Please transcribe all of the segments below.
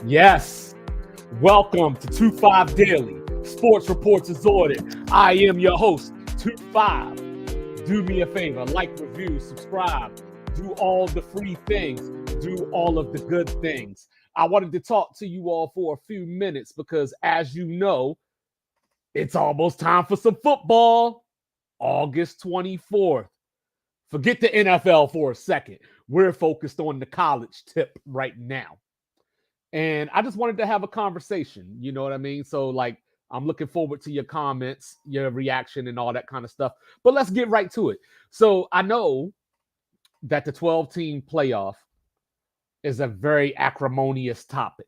Yes, welcome to 25 Daily, Sports Reports Assorted. I am your host, 25. Do me a favor, like, review, subscribe, do all the free things, do all of the good things. I wanted to talk to you all for a few minutes because, as you know, it's almost time for some football. August 24th. Forget the NFL for a second. We're focused on the college tip right now. And I just wanted to have a conversation. You know what I mean? So, I'm looking forward to your comments, your reaction, and all that kind of stuff. But let's get right to it. So, I know that the 12-team playoff is a very acrimonious topic.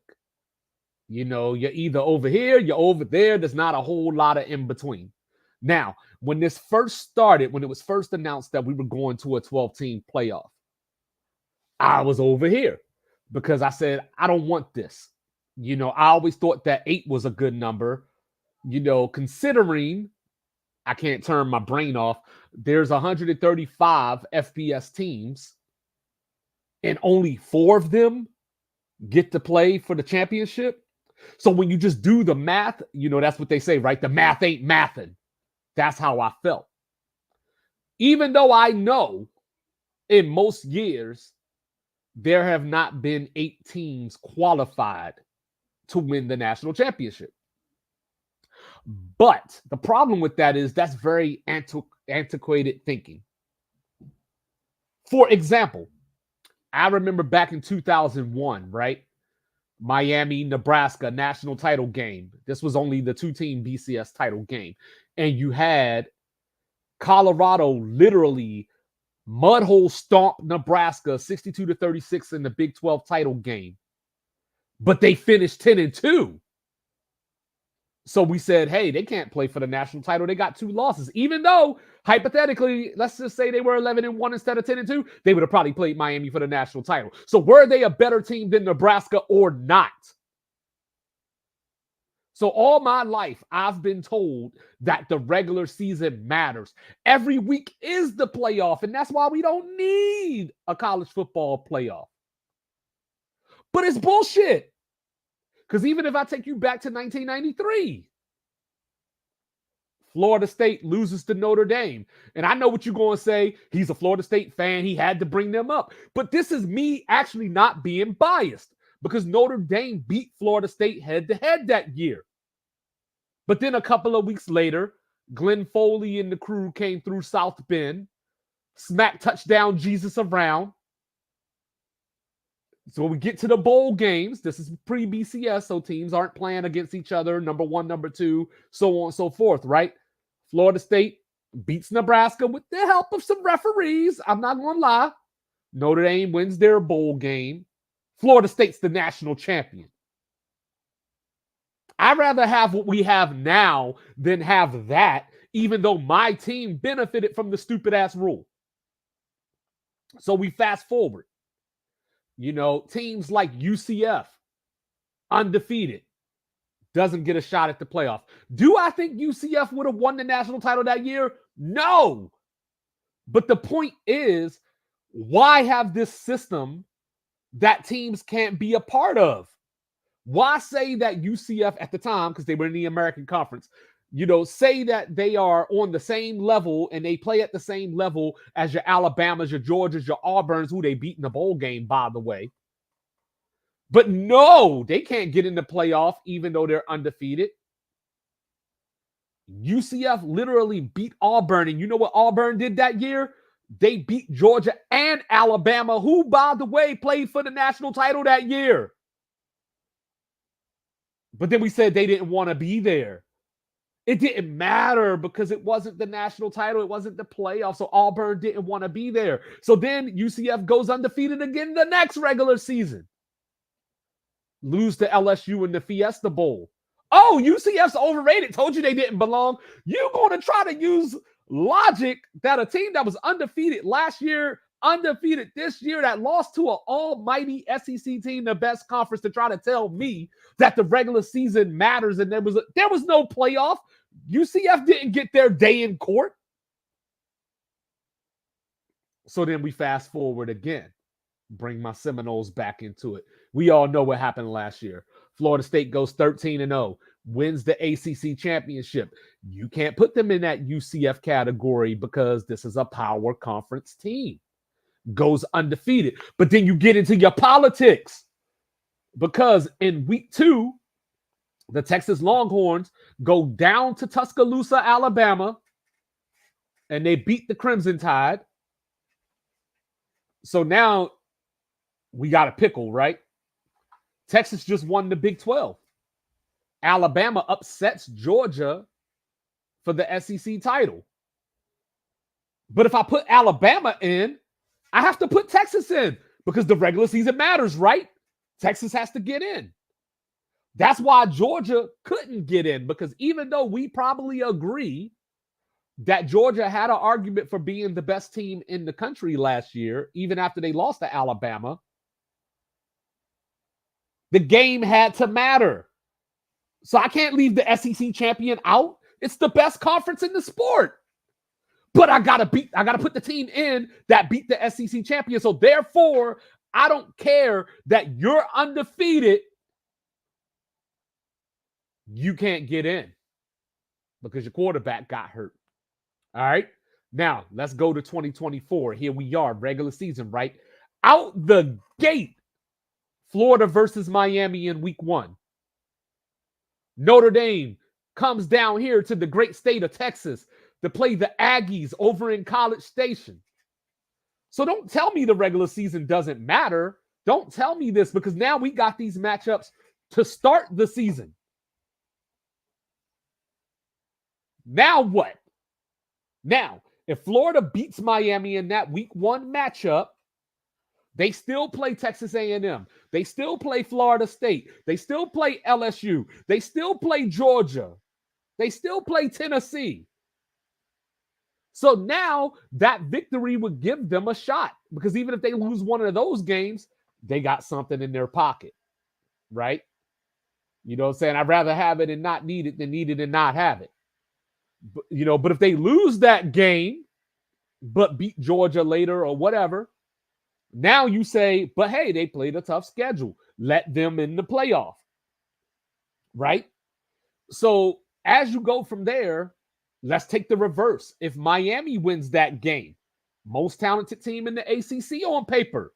You know, you're either over here, you're over there. There's not a whole lot of in between. Now, when this first started, when it was first announced that we were going to a 12-team playoff, I was over here because I said, I don't want this. You know, I always thought that 8 was a good number, considering I can't turn my brain off. There's 135 FBS teams, and only 4 of them get to play for the championship. So when you just do the math, that's what they say, right? The math ain't mathin'. That's how I felt. Even though I know in most years, there have not been 8 teams qualified to win the national championship. But the problem with that is that's very antiquated thinking. For example, I remember back in 2001, right? Miami, Nebraska national title game. This was only the 2-team BCS title game. And you had Colorado literally mudhole stomp Nebraska 62-36 in the Big 12 title game. But they finished 10-2. So we said, hey, they can't play for the national title. They got 2 losses. Even though, hypothetically, let's just say they were 11-1 instead of 10-2, they would have probably played Miami for the national title. So were they a better team than Nebraska or not? So all my life, I've been told that the regular season matters. Every week is the playoff, and that's why we don't need a college football playoff. But it's bullshit. Because even if I take you back to 1993, Florida State loses to Notre Dame. And I know what you're going to say. He's a Florida State fan. He had to bring them up. But this is me actually not being biased because Notre Dame beat Florida State head-to-head that year. But then a couple of weeks later, Glenn Foley and the crew came through South Bend, smacked touchdown Jesus around. So when we get to the bowl games, this is pre-BCS, so teams aren't playing against each other, number 1, number 2, so on and so forth, right? Florida State beats Nebraska with the help of some referees. I'm not going to lie. Notre Dame wins their bowl game. Florida State's the national champion. I'd rather have what we have now than have that, even though my team benefited from the stupid-ass rule. So we fast forward. Teams like UCF, undefeated, doesn't get a shot at the playoff. Do I think UCF would have won the national title that year? No. But the point is, why have this system that teams can't be a part of? Why say that UCF at the time, because they were in the American Conference, say that they are on the same level and they play at the same level as your Alabamas, your Georgias, your Auburns, who they beat in the bowl game, by the way. But no, they can't get in the playoff even though they're undefeated. UCF literally beat Auburn. And you know what Auburn did that year? They beat Georgia and Alabama, who, by the way, played for the national title that year. But then we said they didn't want to be there. It didn't matter because it wasn't the national title. It wasn't the playoff. So Auburn didn't want to be there. So then UCF goes undefeated again the next regular season. Lose to LSU in the Fiesta Bowl. Oh, UCF's overrated. Told you they didn't belong. You're going to try to use logic that a team that was undefeated last year, undefeated this year, that lost to an almighty SEC team, the best conference, to try to tell me that the regular season matters and there was no playoff. UCF didn't get their day in court. So then we fast forward again. Bring my Seminoles back into it. We all know what happened last year. Florida State goes 13-0, wins the ACC championship. You can't put them in that UCF category because this is a power conference team. Goes undefeated. But then you get into your politics because in week 2, the Texas Longhorns go down to Tuscaloosa, Alabama, and they beat the Crimson Tide. So now we got a pickle, right? Texas just won the Big 12. Alabama upsets Georgia for the SEC title. But if I put Alabama in, I have to put Texas in because the regular season matters, right? Texas has to get in. That's why Georgia couldn't get in, because even though we probably agree that Georgia had an argument for being the best team in the country last year, even after they lost to Alabama, the game had to matter. So I can't leave the SEC champion out. It's the best conference in the sport. But I gotta put the team in that beat the SEC champion. So therefore, I don't care that you're undefeated. You can't get in because your quarterback got hurt. All right. Now let's go to 2024. Here we are, regular season, right? Out the gate, Florida versus Miami in week 1. Notre Dame comes down here to the great state of Texas to play the Aggies over in College Station. So don't tell me the regular season doesn't matter. Don't tell me this, because now we got these matchups to start the season. Now what? Now, if Florida beats Miami in that week 1 matchup, they still play Texas A&M. They still play Florida State. They still play LSU. They still play Georgia. They still play Tennessee. So now that victory would give them a shot, because even if they lose one of those games, they got something in their pocket, right? You know what I'm saying? I'd rather have it and not need it than need it and not have it. But if they lose that game, but beat Georgia later or whatever, now you say, but hey, they played a tough schedule. Let them in the playoff, right? So as you go from there, let's take the reverse. If Miami wins that game, most talented team in the ACC on paper,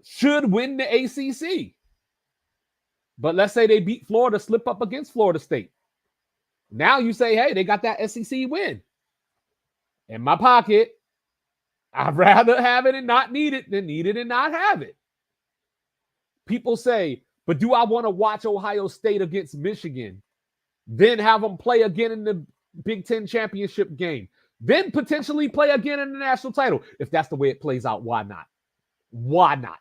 should win the ACC. But let's say they beat Florida, slip up against Florida State. Now you say, hey, they got that SEC win in my pocket. I'd rather have it and not need it than need it and not have it. People say, but do I want to watch Ohio State against Michigan, then have them play again in the Big Ten championship game, then potentially play again in the national title? If that's the way it plays out, why not? Why not?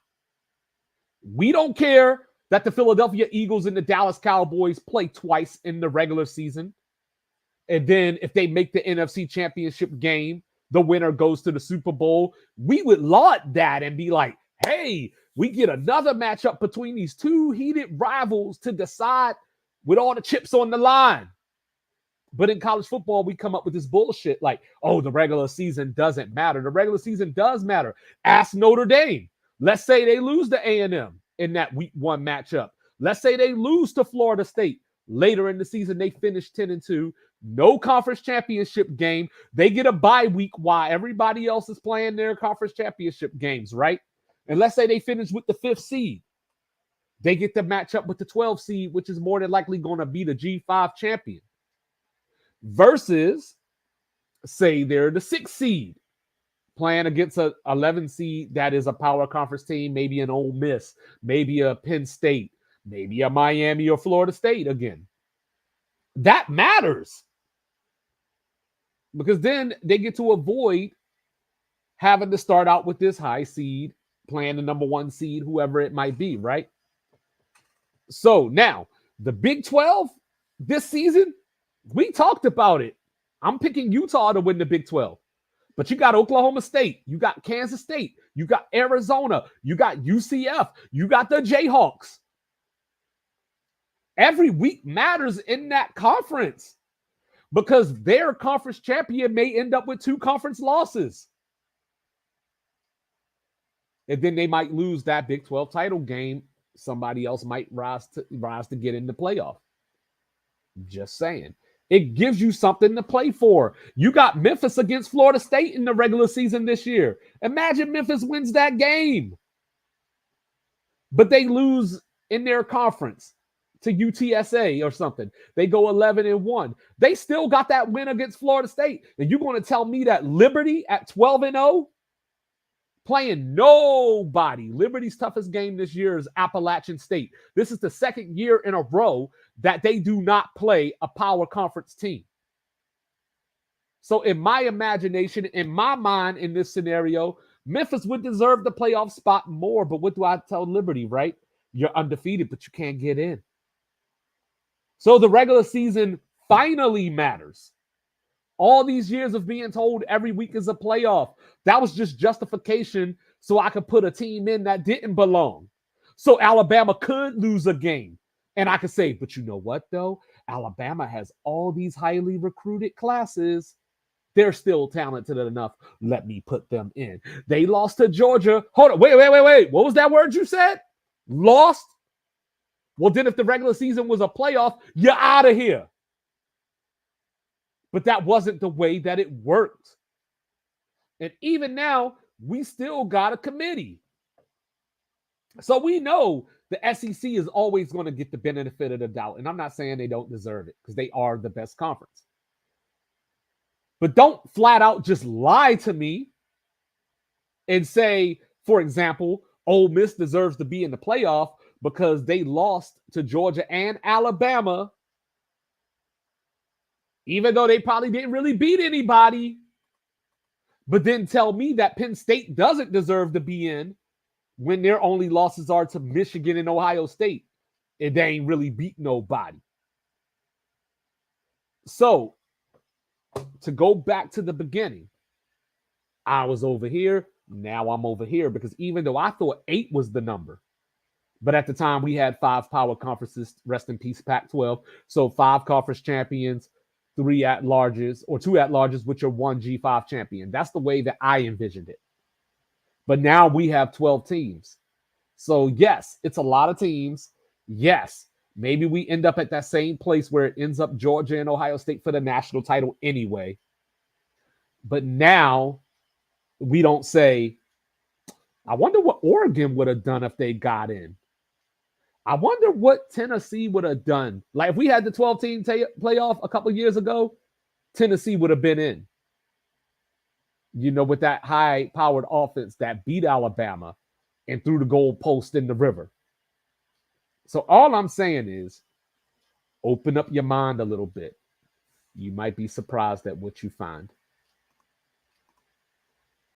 We don't care that the Philadelphia Eagles and the Dallas Cowboys play twice in the regular season. And then if they make the NFC championship game, the winner goes to the Super Bowl. We would laud that and be like, hey, we get another matchup between these two heated rivals to decide with all the chips on the line. But in college football, we come up with this bullshit like, oh, the regular season doesn't matter. The regular season does matter. Ask Notre Dame. Let's say they lose to A&M in that week 1 matchup. Let's say they lose to Florida State. Later in the season, they finish 10-2. No conference championship game. They get a bye week while everybody else is playing their conference championship games, right? And let's say they finish with the 5th seed. They get to match up with the 12th seed, which is more than likely going to be the G5 champion. Versus, say they're the 6th seed, playing against a 11 seed that is a power conference team, maybe an Ole Miss, maybe a Penn State, maybe a Miami or Florida State again. That matters. Because then they get to avoid having to start out with this high seed, playing the number 1 seed, whoever it might be, right? So now, the Big 12 this season, we talked about it. I'm picking Utah to win the Big 12. But you got Oklahoma State, you got Kansas State, you got Arizona, you got UCF, you got the Jayhawks. Every week matters in that conference because their conference champion may end up with 2 conference losses. And then they might lose that Big 12 title game. Somebody else might rise to get in the playoff. Just saying. It gives you something to play for. You got Memphis against Florida State in the regular season this year. Imagine Memphis wins that game, but they lose in their conference to UTSA or something. They go 11-1. They still got that win against Florida State. And you're going to tell me that Liberty at 12-0 playing nobody. Liberty's toughest game this year is Appalachian State. This is the second year in a row that they do not play a power conference team. So in my imagination, in my mind, in this scenario, Memphis would deserve the playoff spot more. But what do I tell Liberty, right? You're undefeated, but you can't get in. So the regular season finally matters. All these years of being told every week is a playoff, that was just justification so I could put a team in that didn't belong. So Alabama could lose a game. And I could say, but you know what, though? Alabama has all these highly recruited classes. They're still talented enough. Let me put them in. They lost to Georgia. Hold on. Wait. What was that word you said? Lost? Well, then if the regular season was a playoff, you're out of here. But that wasn't the way that it worked. And even now, we still got a committee. So we know the SEC is always going to get the benefit of the doubt. And I'm not saying they don't deserve it because they are the best conference. But don't flat out just lie to me and say, for example, Ole Miss deserves to be in the playoff because they lost to Georgia and Alabama, even though they probably didn't really beat anybody. But then tell me that Penn State doesn't deserve to be in when their only losses are to Michigan and Ohio State, and they ain't really beat nobody. So, to go back to the beginning, I was over here, now I'm over here, because even though I thought 8 was the number, but at the time we had 5 power conferences, rest in peace, Pac-12, so 5 conference champions, 3 at-larges, or 2 at-larges, which are 1 G5 champion. That's the way that I envisioned it. But now we have 12 teams. So yes, it's a lot of teams. Yes, maybe we end up at that same place where it ends up Georgia and Ohio State for the national title anyway. But now we don't say, I wonder what Oregon would have done if they got in. I wonder what Tennessee would have done. Like if we had the 12-team playoff a couple of years ago, Tennessee would have been in. You know, with that high-powered offense that beat Alabama and threw the goal post in the river. So all I'm saying is open up your mind a little bit. You might be surprised at what you find.